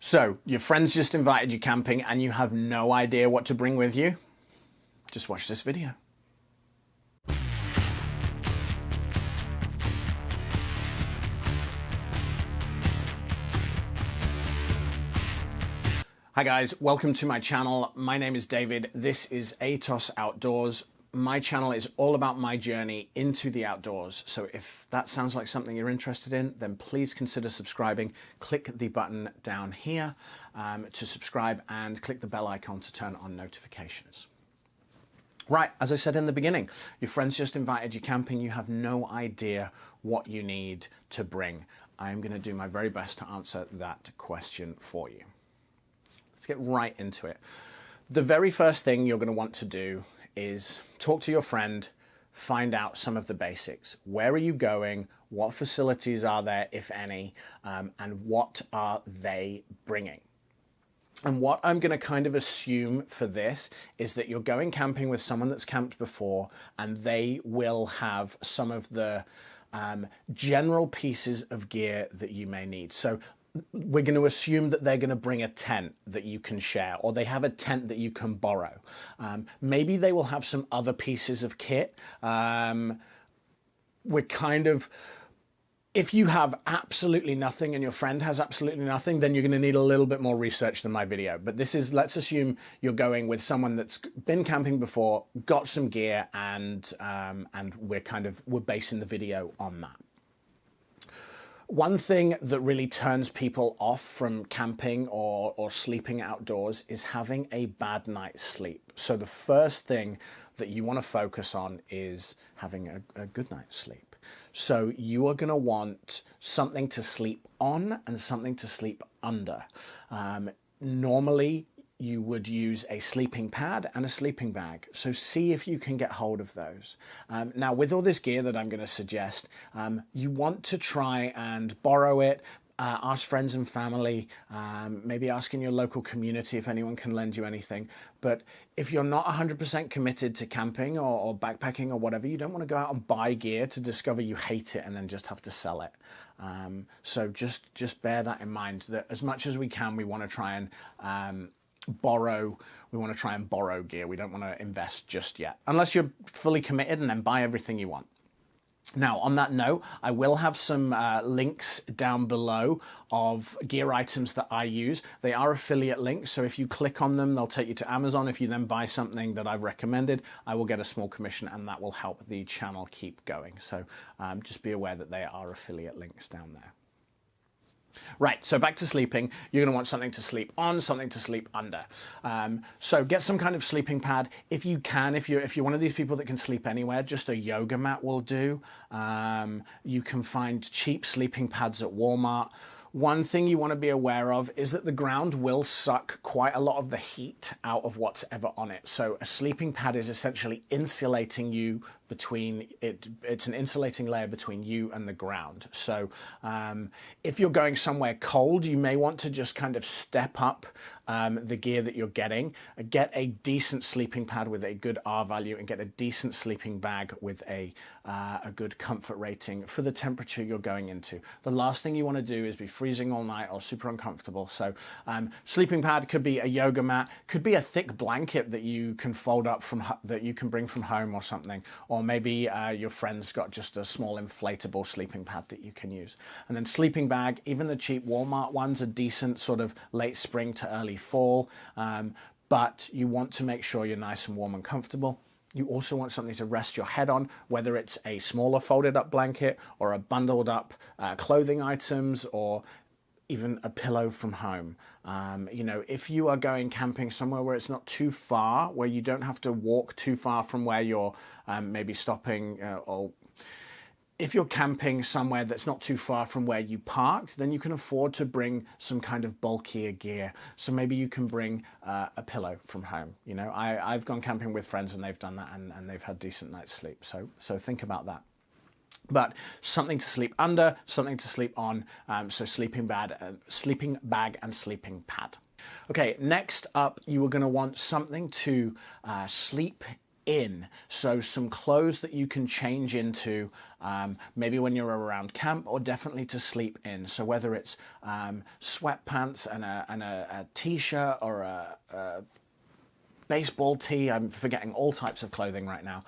So, your friends just invited you camping and you have no idea what to bring with you? Just watch this video. Hi guys, welcome to my channel. My name is David. This is Aeetos Outdoors. My channel is all about my journey into the outdoors. So if that sounds like something you're interested in, then please consider subscribing. Click the button down here to subscribe and click the bell icon to turn on notifications. Right, as I said in the beginning, your friends just invited you camping. You have no idea what you need to bring. I'm going to do my very best to answer that question for you. Let's get right into it. The very first thing you're going to want to do is talk to your friend, find out some of the basics. Where are you going? What facilities are there, if any? And what are they bringing? And what I'm going to kind of assume for this is that you're going camping with someone that's camped before, and they will have some of the general pieces of gear that you may need. So we're going to assume that they're going to bring a tent that you can share, or they have a tent that you can borrow. Maybe they will have some other pieces of kit. If you have absolutely nothing and your friend has absolutely nothing, then you're going to need a little bit more research than my video. But this is, let's assume you're going with someone that's been camping before, got some gear, and we're basing the video on that. One thing that really turns people off from camping or sleeping outdoors is having a bad night's sleep. So the first thing that you want to focus on is having a good night's sleep. So you are going to want something to sleep on and something to sleep under. Normally, you would use a sleeping pad and a sleeping bag. So see if you can get hold of those. Now, with all this gear that I'm going to suggest, you want to try and borrow it, ask friends and family, maybe ask in your local community if anyone can lend you anything. But if you're not 100% committed to camping or backpacking or whatever, you don't want to go out and buy gear to discover you hate it and then just have to sell it. So just bear that in mind, that as much as we can, we want to try and borrow gear. We don't want to invest just yet, unless you're fully committed, and then buy everything you want. Now, on that note, I will have some links down below of gear items that I use. They are affiliate links, so if you click on them, they'll take you to Amazon. If you then buy something that I've recommended, I will get a small commission, and that will help the channel keep going. So just be aware that they are affiliate links down there. Right, so back to sleeping. You're going to want something to sleep on, something to sleep under. So get some kind of sleeping pad. If you can, if you're one of these people that can sleep anywhere, just a yoga mat will do. You can find cheap sleeping pads at Walmart. One thing you want to be aware of is that the ground will suck quite a lot of the heat out of what's ever on it. So a sleeping pad is essentially insulating you between it. It's an insulating layer between you and the ground. So if you're going somewhere cold, you may want to just kind of step up the gear that you're getting. Get a decent sleeping pad with a good R value, and get a decent sleeping bag with a good comfort rating for the temperature you're going into. The last thing you want to do is be freezing all night or super uncomfortable. So sleeping pad could be a yoga mat, could be a thick blanket that you can fold up that you can bring from home or something. Or maybe your friend's got just a small inflatable sleeping pad that you can use. And then sleeping bag, even the cheap Walmart ones are decent, sort of late spring to early fall. But you want to make sure you're nice and warm and comfortable. You also want something to rest your head on, whether it's a smaller folded up blanket or a bundled up clothing items, or even a pillow from home. You know, if you are going camping somewhere where it's not too far, where you don't have to walk too far from where you're maybe stopping, or if you're camping somewhere that's not too far from where you parked, then you can afford to bring some kind of bulkier gear. So maybe you can bring a pillow from home. You know, I've gone camping with friends and they've done that, and they've had decent night's sleep. So think about that. But something to sleep under, something to sleep on, so sleeping bag and sleeping pad. Okay, next up, you are going to want something to sleep in. So some clothes that you can change into maybe when you're around camp, or definitely to sleep in. So whether it's sweatpants and a t-shirt, or a baseball tee, I'm forgetting all types of clothing right now,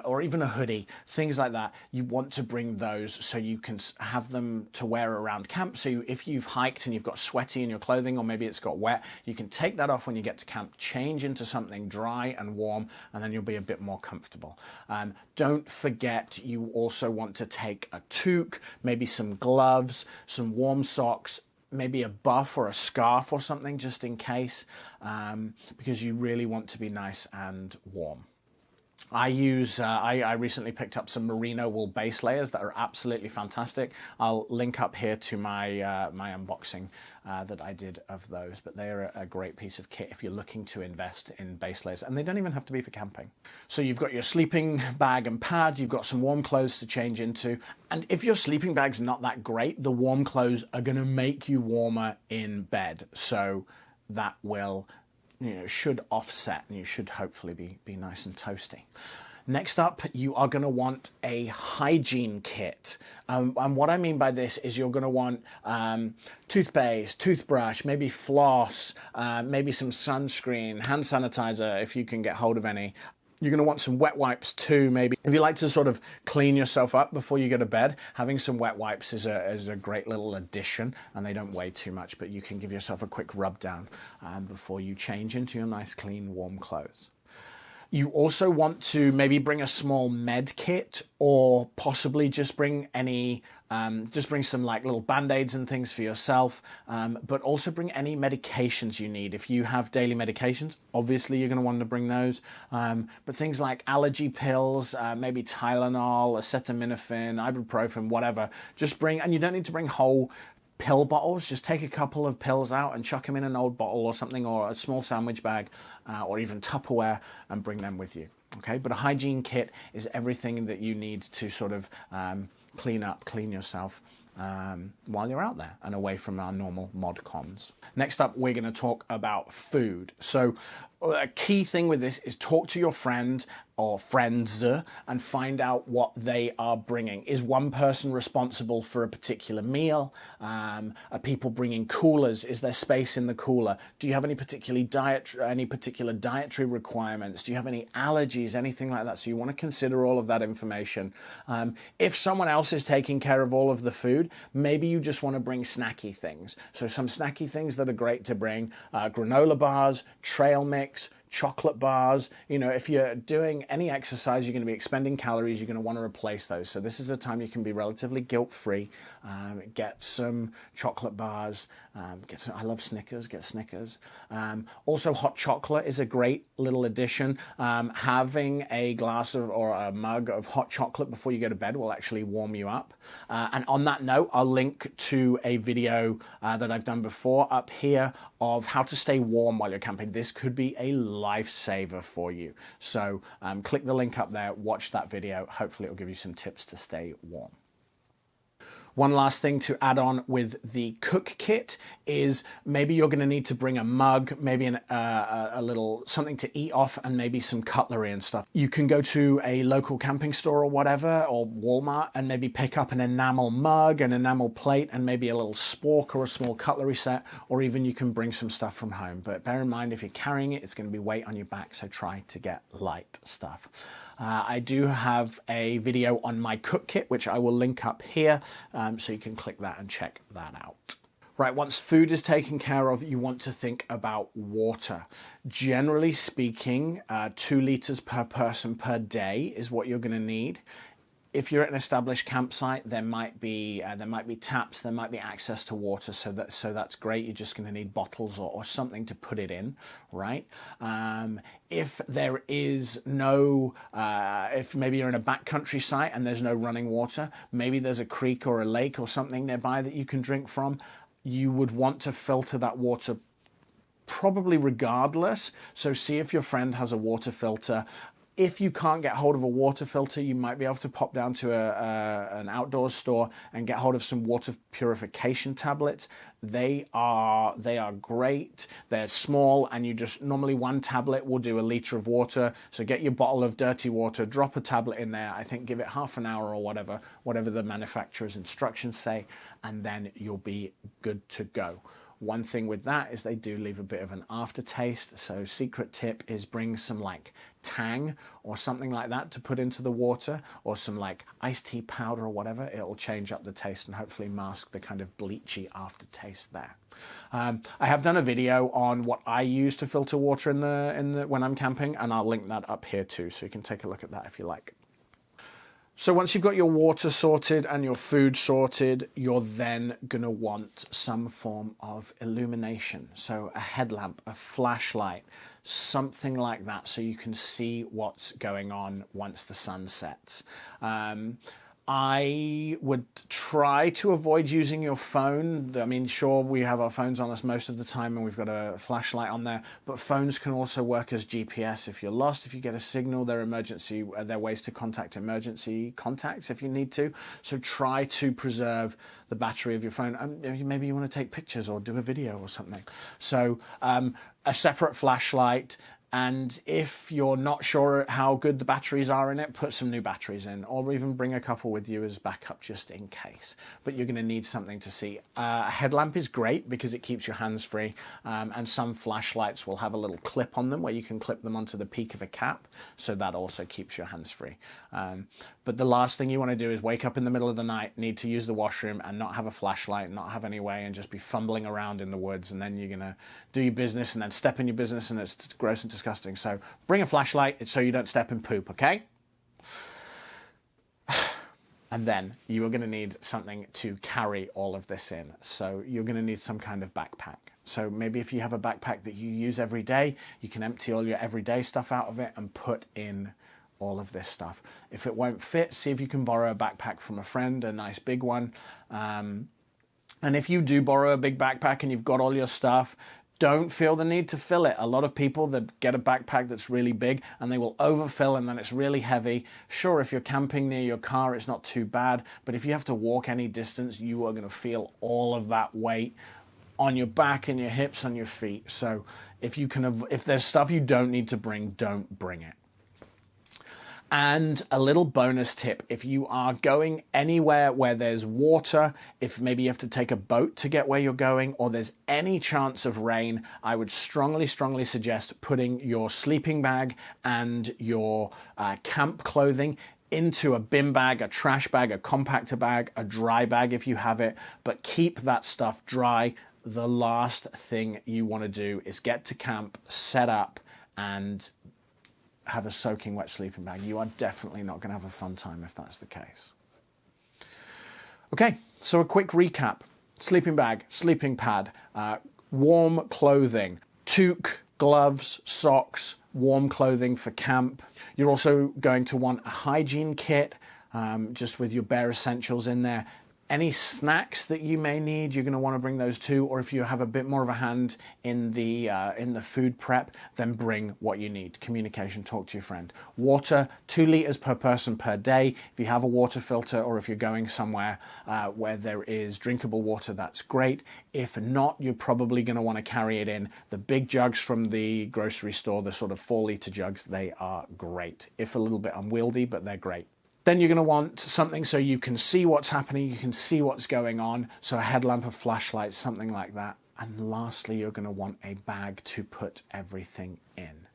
or even a hoodie, things like that. You want to bring those so you can have them to wear around camp. So if you've hiked and you've got sweaty in your clothing, or maybe it's got wet, you can take that off when you get to camp, change into something dry and warm, and then you'll be a bit more comfortable. Don't forget, you also want to take a toque, maybe some gloves, some warm socks, maybe a buff or a scarf or something, just in case, because you really want to be nice and warm. I recently picked up some merino wool base layers that are absolutely fantastic. I'll link up here to my my unboxing that I did of those, but they're a great piece of kit if you're looking to invest in base layers, and they don't even have to be for camping. So you've got your sleeping bag and pad, you've got some warm clothes to change into, and if your sleeping bag's not that great, the warm clothes are going to make you warmer in bed, so that will, should offset, and you should hopefully be nice and toasty. Next up, you are going to want a hygiene kit. And what I mean by this is you're going to want toothpaste, toothbrush, maybe floss, maybe some sunscreen, hand sanitizer if you can get hold of any. You're going to want some wet wipes too, maybe. If you like to sort of clean yourself up before you go to bed, having some wet wipes is a great little addition, and they don't weigh too much, but you can give yourself a quick rub down before you change into your nice, clean, warm clothes. You also want to maybe bring a small med kit, or possibly just bring some like little band-aids and things for yourself, but also bring any medications you need. If you have daily medications, obviously you're going to want to bring those, but things like allergy pills, maybe Tylenol, acetaminophen, ibuprofen, whatever, just bring, and you don't need to bring whole pill bottles, just take a couple of pills out and chuck them in an old bottle or something, or a small sandwich bag, or even Tupperware, and bring them with you. Okay, but a hygiene kit is everything that you need to sort of clean yourself while you're out there and away from our normal mod cons. Next up, we're going to talk about food. So a key thing with this is talk to your friend or friends and find out what they are bringing. Is one person responsible for a particular meal? Are people bringing coolers? Is there space in the cooler? Do you have any particular dietary requirements? Do you have any allergies, anything like that? So you want to consider all of that information. If someone else is taking care of all of the food, maybe you just want to bring snacky things. So some snacky things that are great to bring: granola bars, trail mix, chocolate bars. If you're doing any exercise, you're going to be expending calories, you're going to want to replace those. So this is a time you can be relatively guilt-free. Get some chocolate bars. I love Snickers, get Snickers. Also, hot chocolate is a great little addition. Having a glass or a mug of hot chocolate before you go to bed will actually warm you up. And on that note, I'll link to a video that I've done before up here of how to stay warm while you're camping. This could be a lifesaver for you. So click the link up there, watch that video. Hopefully it'll give you some tips to stay warm. One last thing to add on with the cook kit is maybe you're going to need to bring a mug, maybe a little something to eat off, and maybe some cutlery and stuff. You can go to a local camping store or whatever, or Walmart, and maybe pick up an enamel mug, an enamel plate, and maybe a little spork or a small cutlery set, or even you can bring some stuff from home. But bear in mind, if you're carrying it, it's going to be weight on your back, so try to get light stuff. I do have a video on my cook kit, which I will link up here, so you can click that and check that out. Right, once food is taken care of, you want to think about water. Generally speaking, 2 liters per person per day is what you're going to need. If you're at an established campsite, there might be taps, there might be access to water, so that's great. You're just going to need bottles or something to put it in, right? If there is no, if maybe you're in a backcountry site and there's no running water, maybe there's a creek or a lake or something nearby that you can drink from. You would want to filter that water probably regardless. So see if your friend has a water filter. If you can't get hold of a water filter, you might be able to pop down to an outdoors store and get hold of some water purification tablets. They are great. They're small, and you just normally one tablet will do a liter of water. So get your bottle of dirty water, drop a tablet in there. I think give it half an hour or whatever the manufacturer's instructions say, and then you'll be good to go. One thing with that is they do leave a bit of an aftertaste. So secret tip is bring some like Tang or something like that to put into the water, or some like iced tea powder or whatever. It'll change up the taste and hopefully mask the kind of bleachy aftertaste there. I have done a video on what I use to filter water in the when I'm camping, and I'll link that up here too, so you can take a look at that if you like. So once you've got your water sorted and your food sorted, you're then going to want some form of illumination. So a headlamp, a flashlight, something like that, so you can see what's going on once the sun sets. I would try to avoid using your phone. I mean, sure, we have our phones on us most of the time and we've got a flashlight on there, but phones can also work as GPS. If you're lost, if you get a signal, they're ways to contact emergency contacts if you need to. So try to preserve the battery of your phone. Maybe you want to take pictures or do a video or something. So a separate flashlight. And if you're not sure how good the batteries are in it, put some new batteries in, or even bring a couple with you as backup just in case. But you're going to need something to see. A headlamp is great because it keeps your hands free, and some flashlights will have a little clip on them where you can clip them onto the peak of a cap, so that also keeps your hands free. But the last thing you want to do is wake up in the middle of the night, need to use the washroom, and not have a flashlight, not have any way, and just be fumbling around in the woods, and then you're going to do your business and then step in your business, and it's gross and disgusting. So bring a flashlight so you don't step in poop, okay? And then you are going to need something to carry all of this in. So you're going to need some kind of backpack. So maybe if you have a backpack that you use every day, you can empty all your everyday stuff out of it and put in all of this stuff. If it won't fit, see if you can borrow a backpack from a friend, a nice big one. And if you do borrow a big backpack and you've got all your stuff, don't feel the need to fill it. A lot of people that get a backpack that's really big and they will overfill and then it's really heavy. Sure, if you're camping near your car, it's not too bad. But if you have to walk any distance, you are going to feel all of that weight on your back and your hips and your feet. So if there's stuff you don't need to bring, don't bring it. And a little bonus tip, if you are going anywhere where there's water, if maybe you have to take a boat to get where you're going, or there's any chance of rain, I would strongly suggest putting your sleeping bag and your camp clothing into a bin bag, a trash bag, a compactor bag, a dry bag if you have it, but keep that stuff dry. The last thing you want to do is get to camp, set up, and have a soaking wet sleeping bag. You are definitely not going to have a fun time if that's the case. Okay, so a quick recap. Sleeping bag, sleeping pad, warm clothing, toque, gloves, socks, warm clothing for camp. You're also going to want a hygiene kit, just with your bare essentials in there. Any snacks that you may need, you're going to want to bring those too, or if you have a bit more of a hand in the food prep, then bring what you need. Communication, talk to your friend. Water, 2 liters per person per day. If you have a water filter, or if you're going somewhere where there is drinkable water, that's great. If not, you're probably going to want to carry it in. The big jugs from the grocery store, the sort of 4-liter jugs, they are great. If a little bit unwieldy, but they're great. Then you're going to want something so you can see what's happening, you can see what's going on. So a headlamp, a flashlight, something like that. And lastly, you're going to want a bag to put everything in.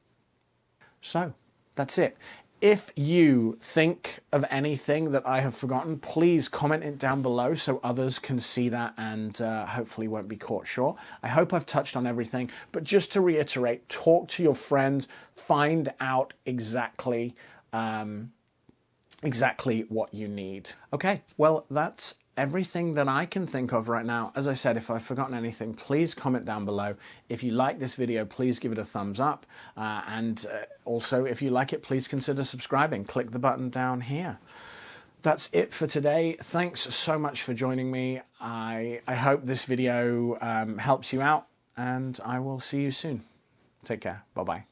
So that's it. If you think of anything that I have forgotten, please comment it down below so others can see that and hopefully won't be caught short. I hope I've touched on everything, but just to reiterate, talk to your friends, find out exactly what you need. Okay, well, that's everything that I can think of right now. As I said, if I've forgotten anything, please comment down below. If you like this video, please give it a thumbs up. And also, if you like it, please consider subscribing. Click the button down here. That's it for today. Thanks so much for joining me. I hope this video helps you out, and I will see you soon. Take care. Bye-bye.